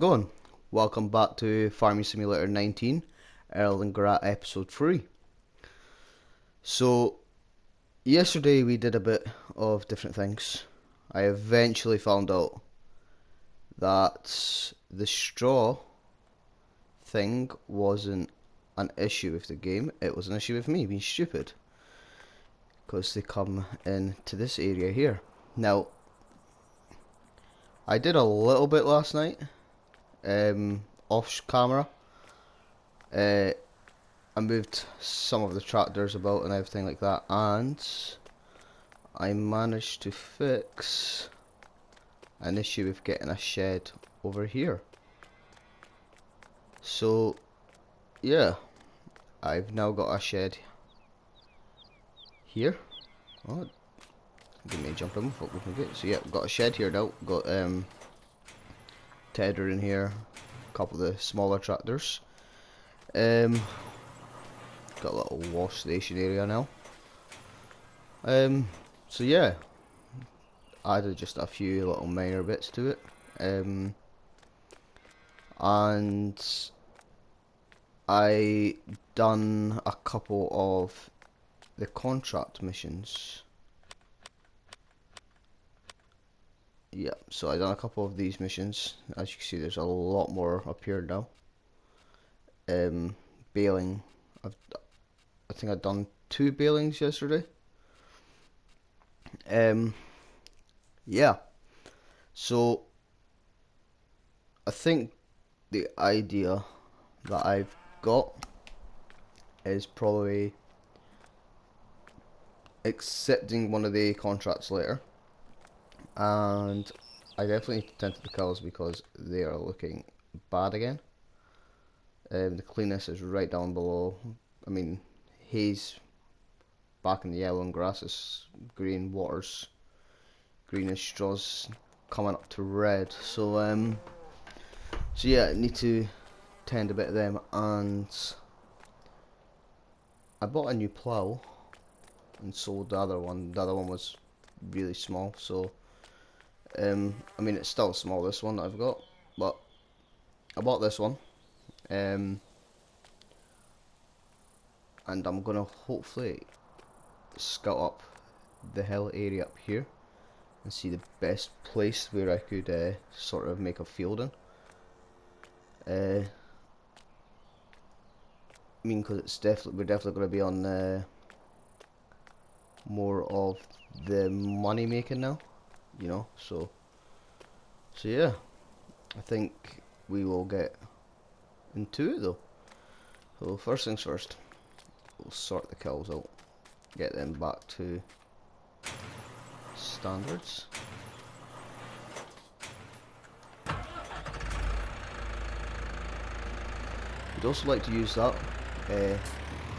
Going. Welcome back to Farming Simulator 19, Erlengrat episode 3. So, yesterday we did a bit of different things. I eventually found out that the straw thing wasn't an issue with the game, it was an issue with me being stupid. Because they come into this area here. Now, I did a little bit last night, off camera. I moved some of the tractors about and everything like that, and I managed to fix an issue with getting a shed over here. So, yeah, I've now got a shed here. Oh, give me a jump in before we can get. So yeah, we've got a shed here now. Got Tedder in here, a couple of the smaller tractors. Got a little wash station area now. So yeah, added just a few little minor bits to it. And I done a couple of the contract missions. Yeah, so I done a couple of these missions. As you can see, there's a lot more up here now. Baling. I think I've done 2 balings yesterday. Yeah. So I think the idea that I've got is probably accepting one of the contracts later, and I definitely tented the cows because they are looking bad again. The cleanness is right down below. I mean, haze back in the yellow and grass is green, water's greenish, straws coming up to red. So yeah, I need to tend a bit of them, and I bought a new plough and sold the other one. The other one was really small, so I mean it's still small, this one that I've got, but I bought this one, and I'm gonna hopefully scout up the hill area up here and see the best place where I could sort of make a field in. I mean, because we're definitely going to be on more of the money making now, you know. So yeah, I think we will get into it though. So first things first, we'll sort the cows out, get them back to standards. We'd also like to use that, the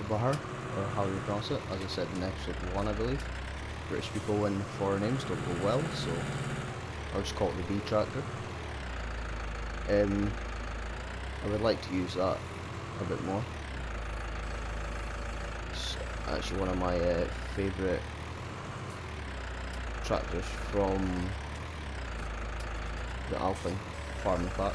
Bahar, or how you pronounce it, as I said in episode 1 I believe. British people and foreign names don't go well, so I'll just call it the B tractor. I would like to use that a bit more. It's actually one of my favourite tractors from the Alpine farming pack.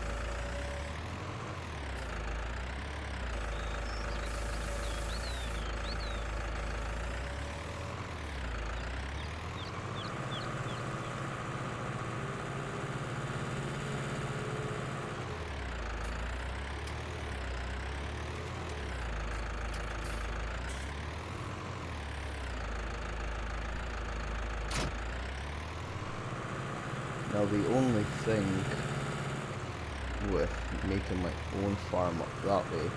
Now the only thing with making my own farm up that way,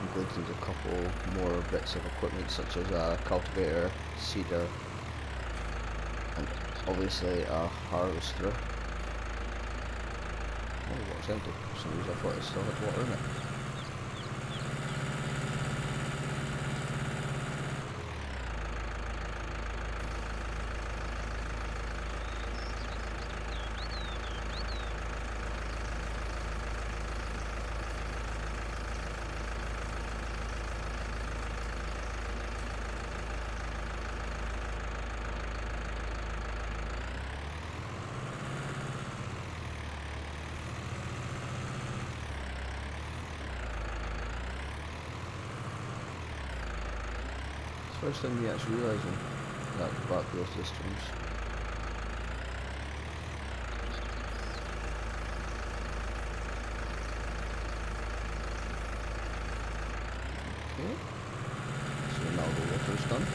I'm going to need a couple more bits of equipment such as a cultivator, seeder, and obviously a harvester. Oh, water's empty. For some reason I thought it still had water in it. First time me actually realising that the back goes to the streams. Okay. So now the water's done.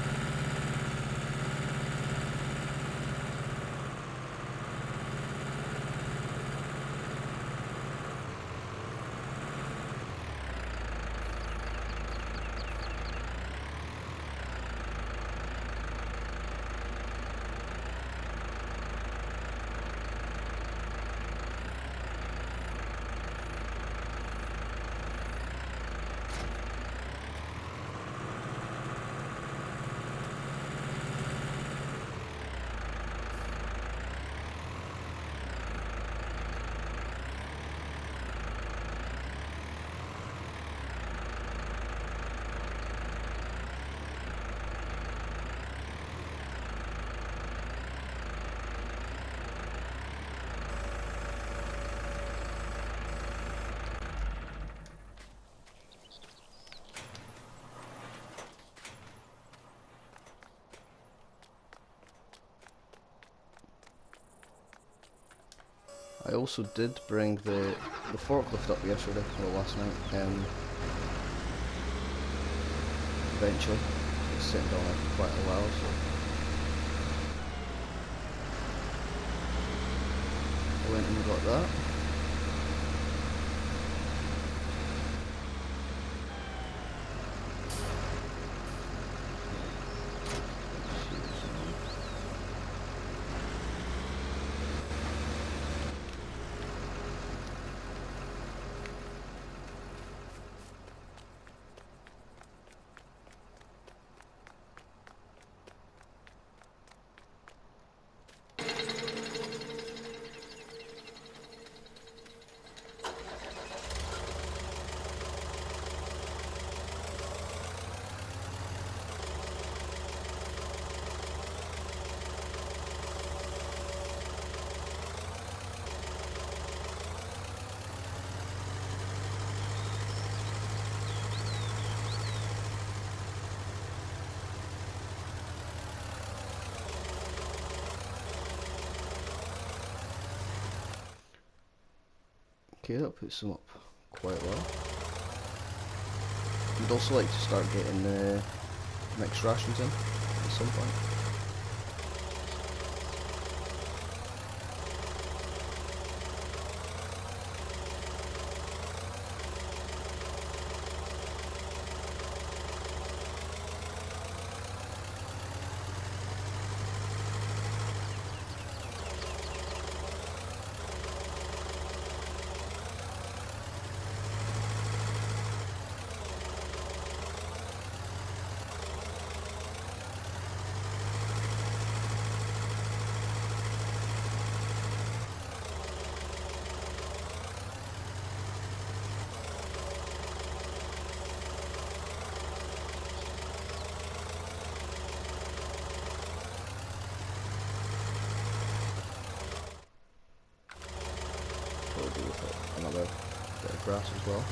I also did bring the forklift up yesterday, or last night, eventually. It was sitting down there for quite a while, so I went and got that. Okay, that puts them up quite well. We'd also like to start getting mixed rations in at some point. Probably do with another bit of grass as well.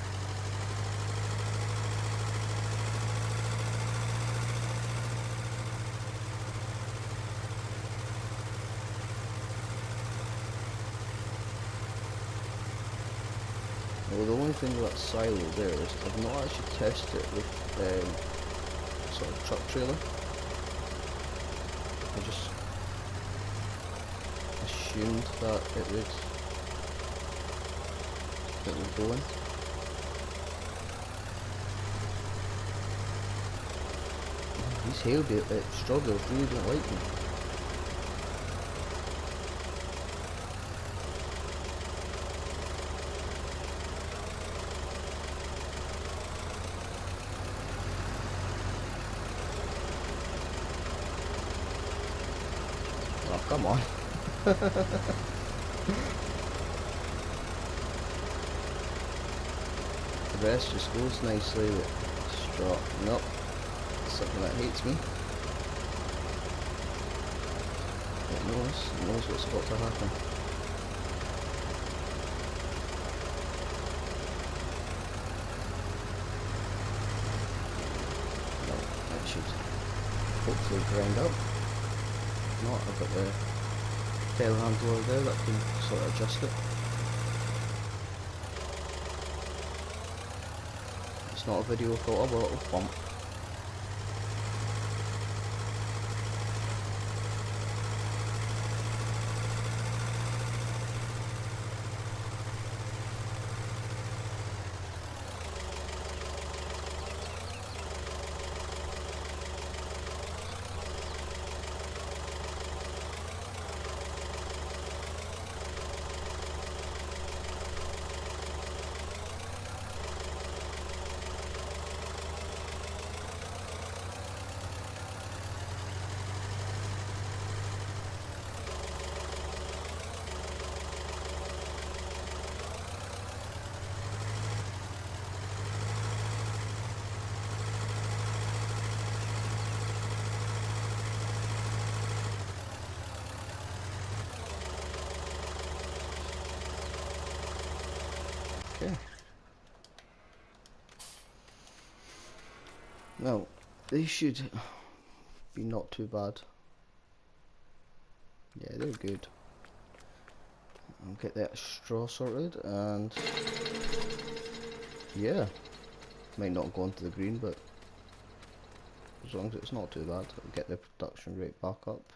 Well, the only thing with that silo there is I've not actually tested it with sort of truck trailer. I just assumed that it would go in. These strawberries really don't like me. Oh, come on. The rest just goes nicely with straw. Nope. Something that hates me. It knows what's about to happen. No, that should hopefully grind up. If not, I've got the telehandler there that can sort of adjust it. It's not a video filter, but it'll bump. Okay. Now, they should be not too bad. Yeah, they're good. I'll get that straw sorted, and yeah, might not go onto the green, but as long as it's not too bad, I'll get the production rate back up.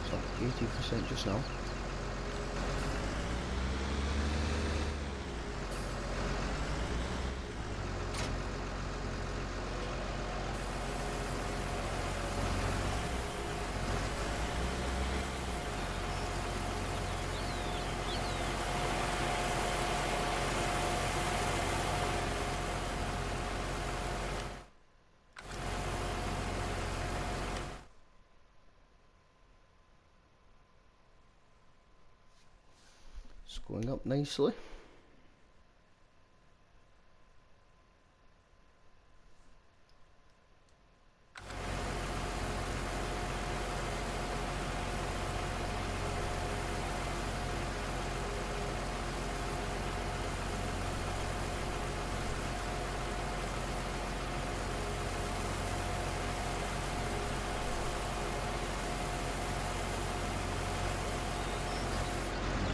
So 80% just now. It's going up nicely.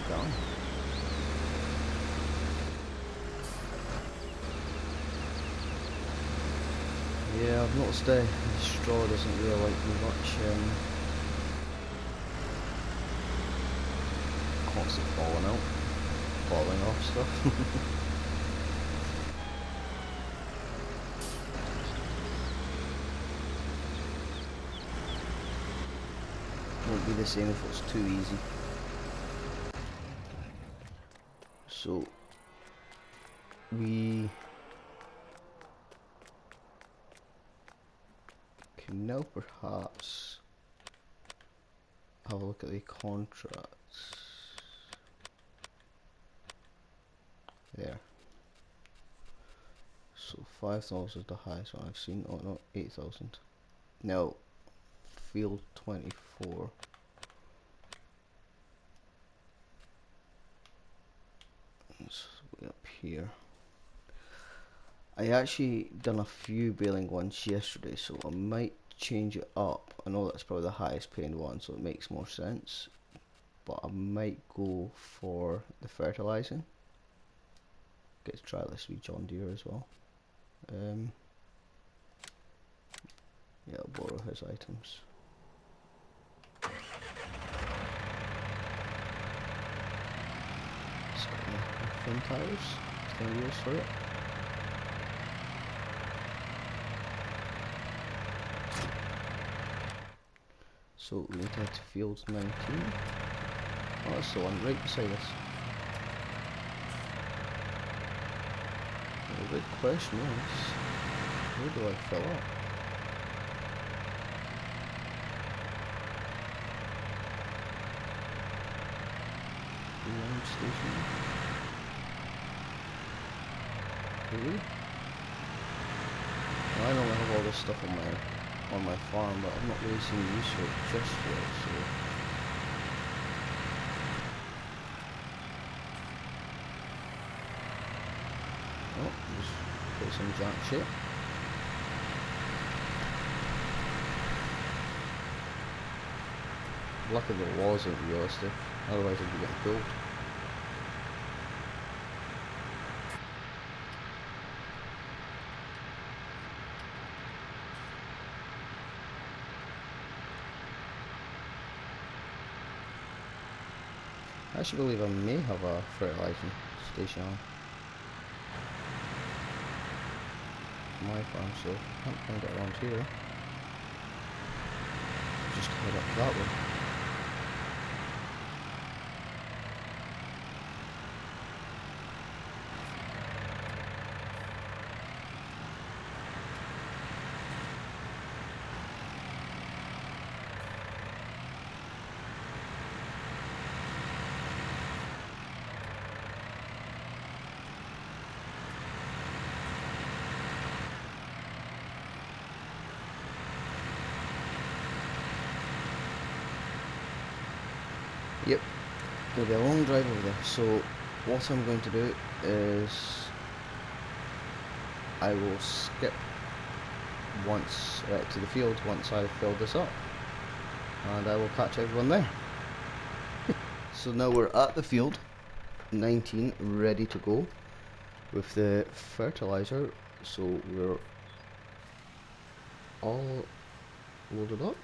Down. Yeah, I've noticed the straw doesn't really like me much. Constantly falling off stuff. Won't be the same if it's too easy. So we can now perhaps have a look at the contracts. There. So 5,000 is the highest one I've seen. Oh no, 8,000. Now, field 24. It's way up here. I actually done a few baling ones yesterday, so I might change it up. I know that's probably the highest paying one, so it makes more sense. But I might go for the fertilizing. Get to try this with John Deere as well. Yeah, I'll borrow his items. Fin tires, 10 years for it. So we need to head to field 19. Oh, that's the one right beside us. Well, the big question is, where do I fill up? Launch station. Really? Well, I normally have all this stuff on my farm, but I've not really seen use for it just yet, so oh. some jack shit. Lucky the walls ain't realistic, otherwise I'd be getting pulled. I actually believe I may have a fertilising station on my farm, so I can't find it around here. Just head up that way. Yep, it'll be a long drive over there, so what I'm going to do is I will skip once to the field once I've filled this up, and I will catch everyone there. So now we're at the field, 19 ready to go with the fertilizer, so we're all loaded up.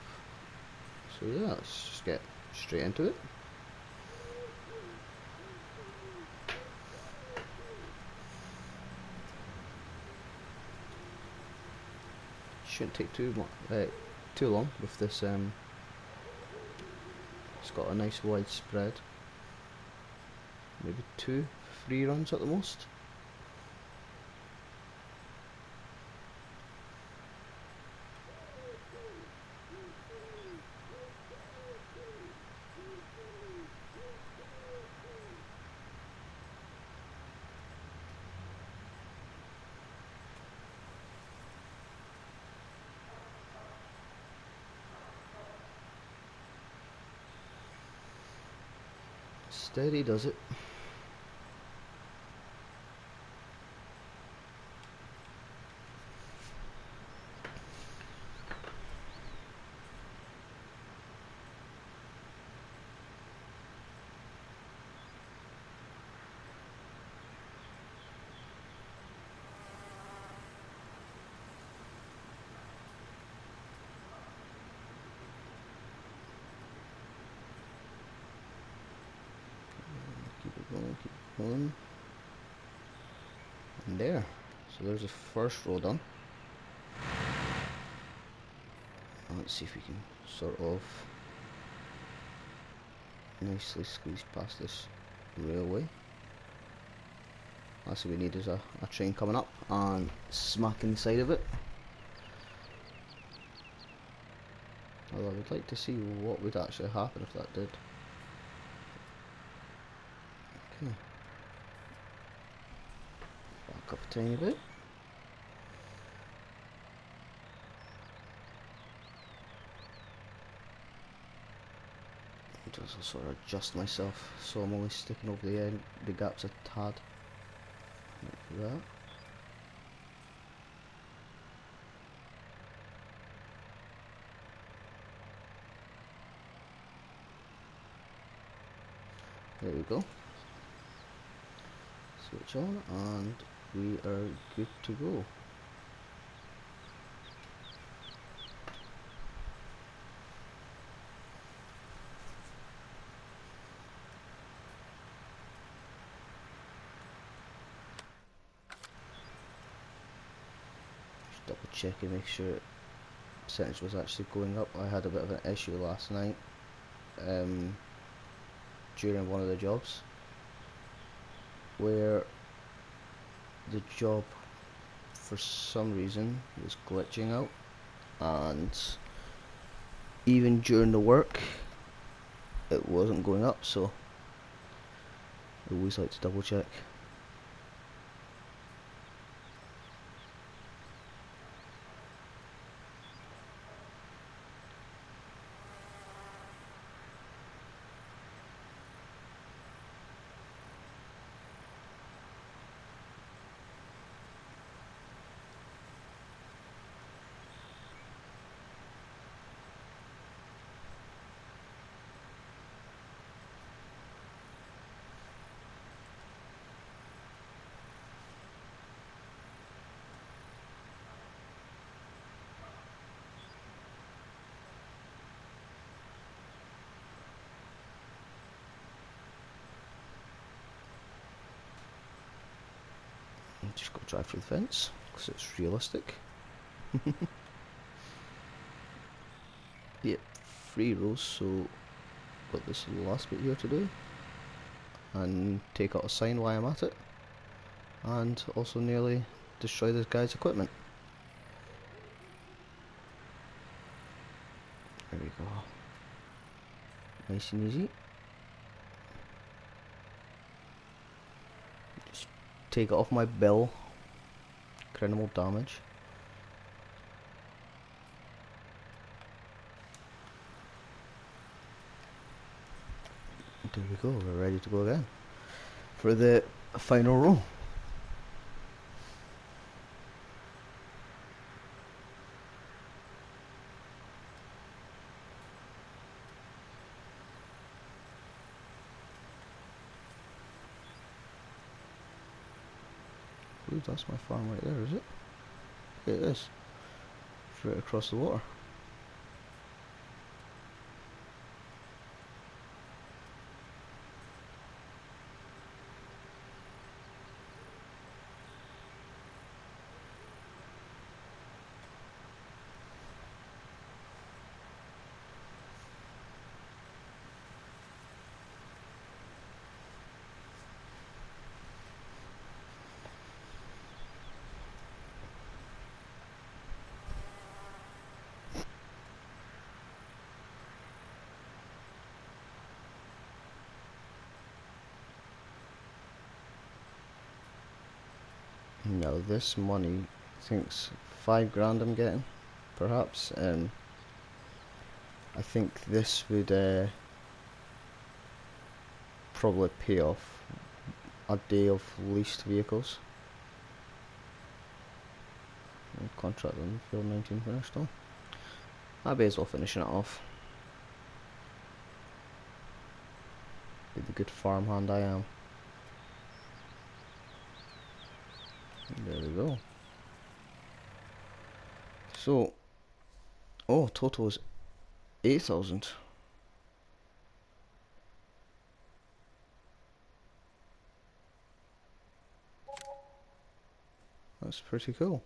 So yeah, let's just get straight into it. Shouldn't take too long with this. It's got a nice wide spread. Maybe 2-3 runs at the most. Steady does it. Keep it going. And there. So there's the first row done. Let's see if we can sort of nicely squeeze past this railway. Last thing we need is a train coming up and smacking the side of it. Although I would like to see what would actually happen if that did. Okay. Back up a tiny bit. Just sort of adjust myself so I'm only sticking over the end, the gaps a tad. Like that. There we go. Switch on and we are good to go. Just double check and make sure percentage was actually going up. I had a bit of an issue last night during one of the jobs where the job for some reason was glitching out, and even during the work it wasn't going up, so I always like to double check. Just go drive through the fence, because it's realistic. Yep, 3 rows, so got this last bit here to do. And take out a sign while I'm at it. And also nearly destroy this guy's equipment. There we go. Nice and easy. Just take it off my bill. Criminal damage. There we go, we're ready to go again for the final row. Ooh, that's my farm right there, is it? Yeah, it is. Straight across the water. Now this money, I think it's 5 grand I'm getting, perhaps. I think this would probably pay off a day of leased vehicles. Contract on field 19 finished though. I may as well finishing it off. Be the good farmhand I am. There we go. So, oh, total is 8,000. That's pretty cool.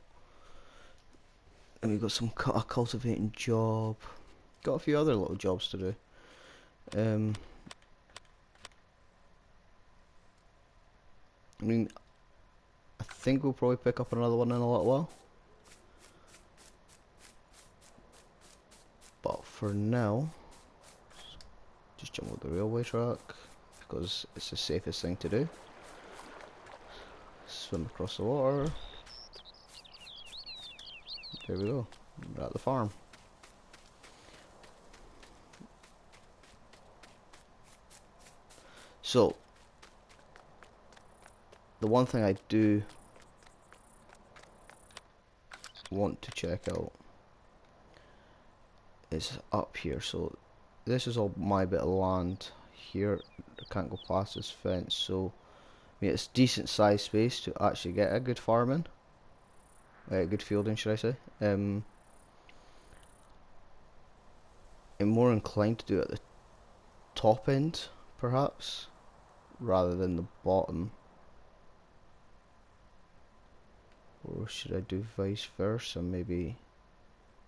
And we've got a cultivating job. Got a few other little jobs to do. I mean, I think we'll probably pick up another one in a little while. But for now, just jump with the railway track because it's the safest thing to do. Swim across the water. There we go. We're at the farm. So, the one thing I do want to check out is up here. So, this is all my bit of land here. I can't go past this fence, so I mean, it's decent sized space to actually get a good farming. Good fielding, should I say. I'm more inclined to do it at the top end, perhaps, rather than the bottom. Or should I do vice versa? Maybe,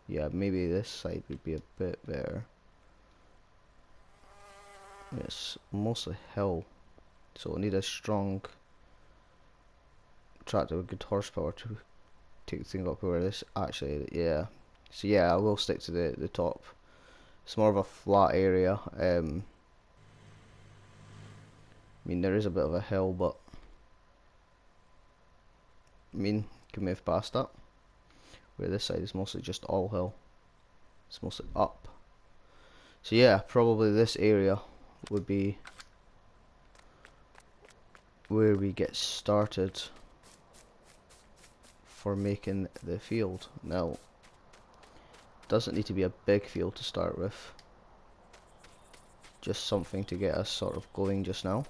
yeah, maybe this side would be a bit better. It's mostly hill, so I need a strong tractor with good horsepower to take the thing up where this actually, yeah. So yeah, I will stick to the top. It's more of a flat area. I mean, there is a bit of a hill, but I mean, can move past that. Where this side is mostly just all hill. It's mostly up. So yeah, probably this area would be where we get started for making the field. Now, doesn't need to be a big field to start with. Just something to get us sort of going just now.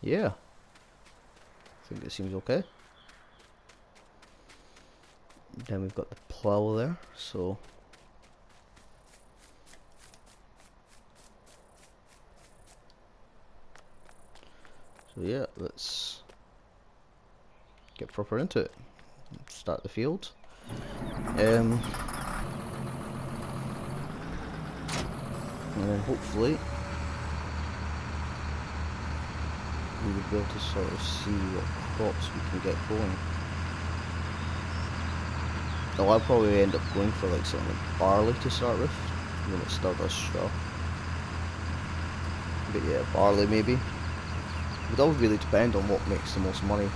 Yeah, I think it seems okay. Then we've got the plough there, so So yeah, let's get proper into it. Start the field. And then hopefully we will be able to sort of see what crops we can get going. So I'll probably end up going for like something like barley to start with, when it still does straw. But yeah, barley maybe. It would all really depend on what makes the most money.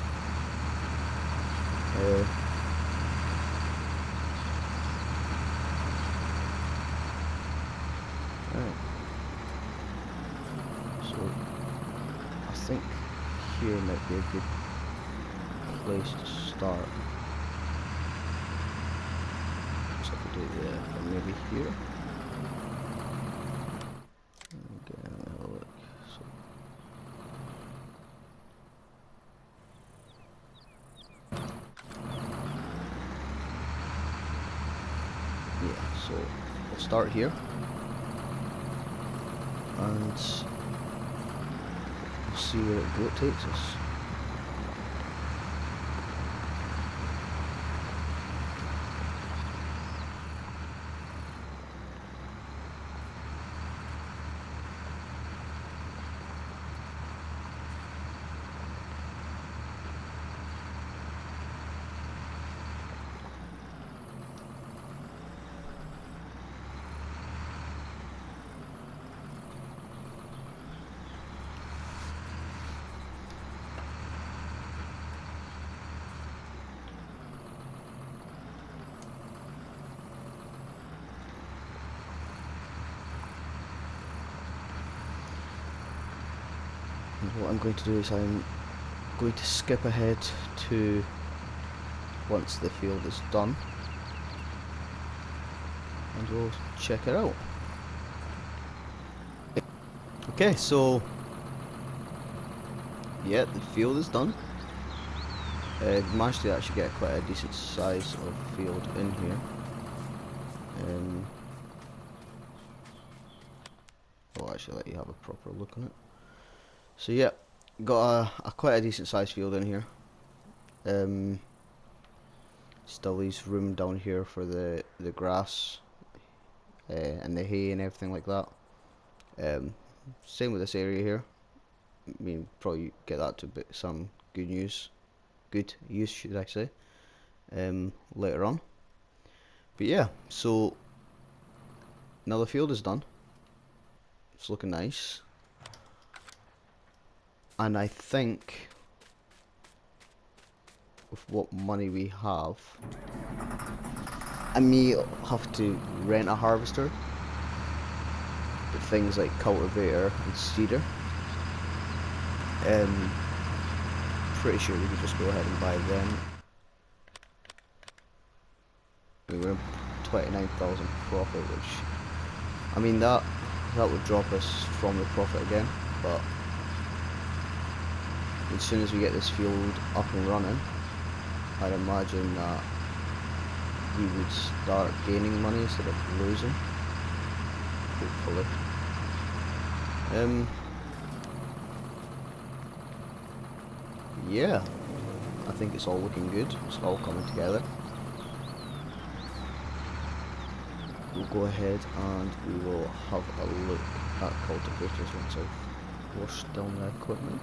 Right. So I think here might be a good place to start. So I could do it, yeah, or maybe here. Again, have a look. So yeah, so we'll start here, and we'll see where it takes us. And what I'm going to do is I'm going to skip ahead to once the field is done, and we'll check it out. Okay, so yeah, the field is done. Managed to actually get quite a decent size of field in here. I'll actually let you have a proper look on it. So yeah, got a quite a decent sized field in here. Still leaves room down here for the grass and the hay and everything like that. Same with this area here. I mean, probably get that to some good use should I say, later on. But yeah, so now the field is done. It's looking nice, and I think with what money we have, I may have to rent a harvester with things like cultivator and seeder. Pretty sure we could just go ahead and buy them. We were 29,000 profit, which, I mean, that would drop us from the profit again, but as soon as we get this field up and running, I'd imagine that we would start gaining money instead of losing, hopefully. Yeah, I think it's all looking good. It's all coming together. We'll go ahead and we will have a look at cultivators once I've washed down the equipment.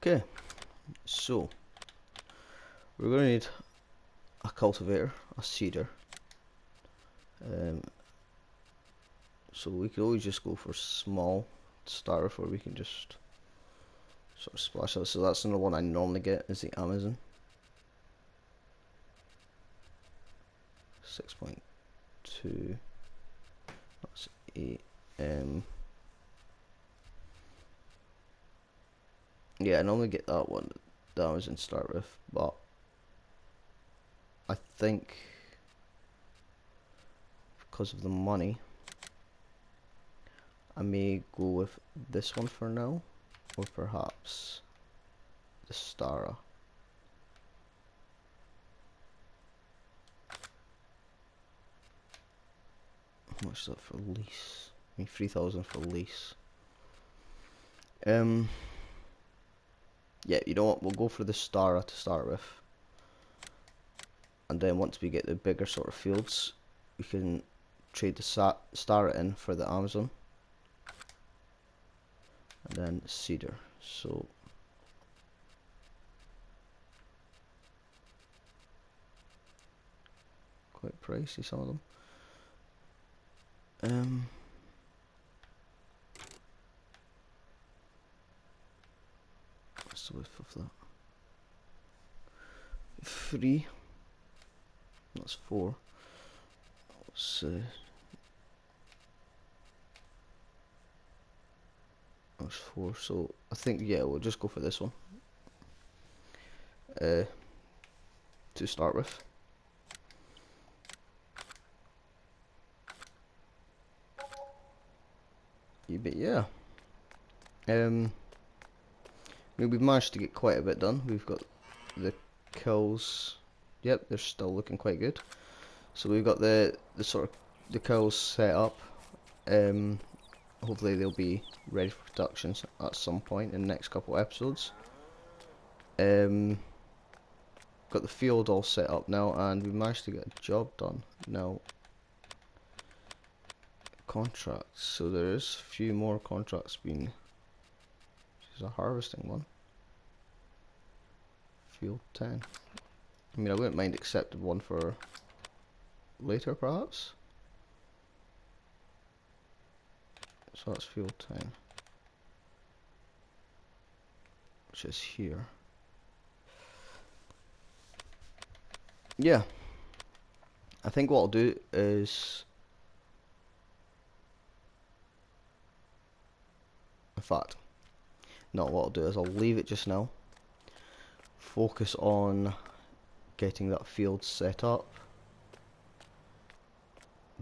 Okay, so we're going to need a cultivator, a seeder. So we could always just go for small to start with, or we can just sort of splash out. So that's another one I normally get, is the Amazon. 6.2. That's 8. Yeah, I normally get that one, the Amazon to start with, but I think because of the money, I may go with this one for now, or perhaps the Stara. How much is that for lease? I mean, 3,000 for lease. Yeah, you know what? We'll go for the Stara to start with, and then once we get the bigger sort of fields, we can trade the Stara in for the Amazon, and then Cedar. So quite pricey, some of them. What's the width of that? 3. That's 4. That's 4. So I think, yeah, we'll just go for this one to start with. But yeah, we've managed to get quite a bit done. We've got the kills. Yep, they're still looking quite good. So we've got the sort of the kills set up. Hopefully they'll be ready for production at some point in the next couple episodes. Got the field all set up now, and we managed to get a job done. Now, contracts. So there's a few more contracts being. There's a harvesting one. Field 10. I mean, I wouldn't mind accepting one for later, perhaps. So that's field 10, which is here. Yeah, I think what I'll do is, in fact, no, what I'll do is I'll leave it just now, focus on getting that field set up,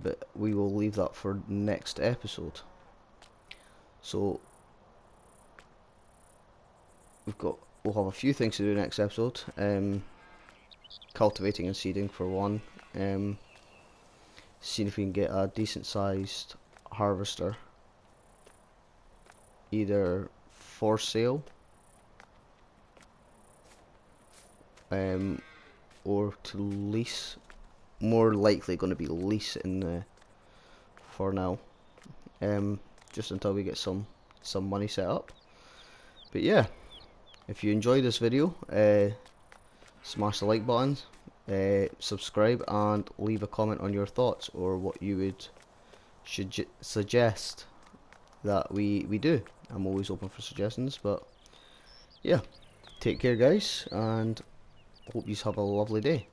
but we will leave that for next episode. So we'll have a few things to do next episode. Cultivating and seeding for one. Seeing if we can get a decent sized harvester, either for sale or to lease. More likely going to be lease for now, just until we get some money set up. But yeah, if you enjoyed this video, smash the like button, subscribe, and leave a comment on your thoughts or what you would suggest that we do. I'm always open for suggestions. But yeah, take care guys, and hope you have a lovely day.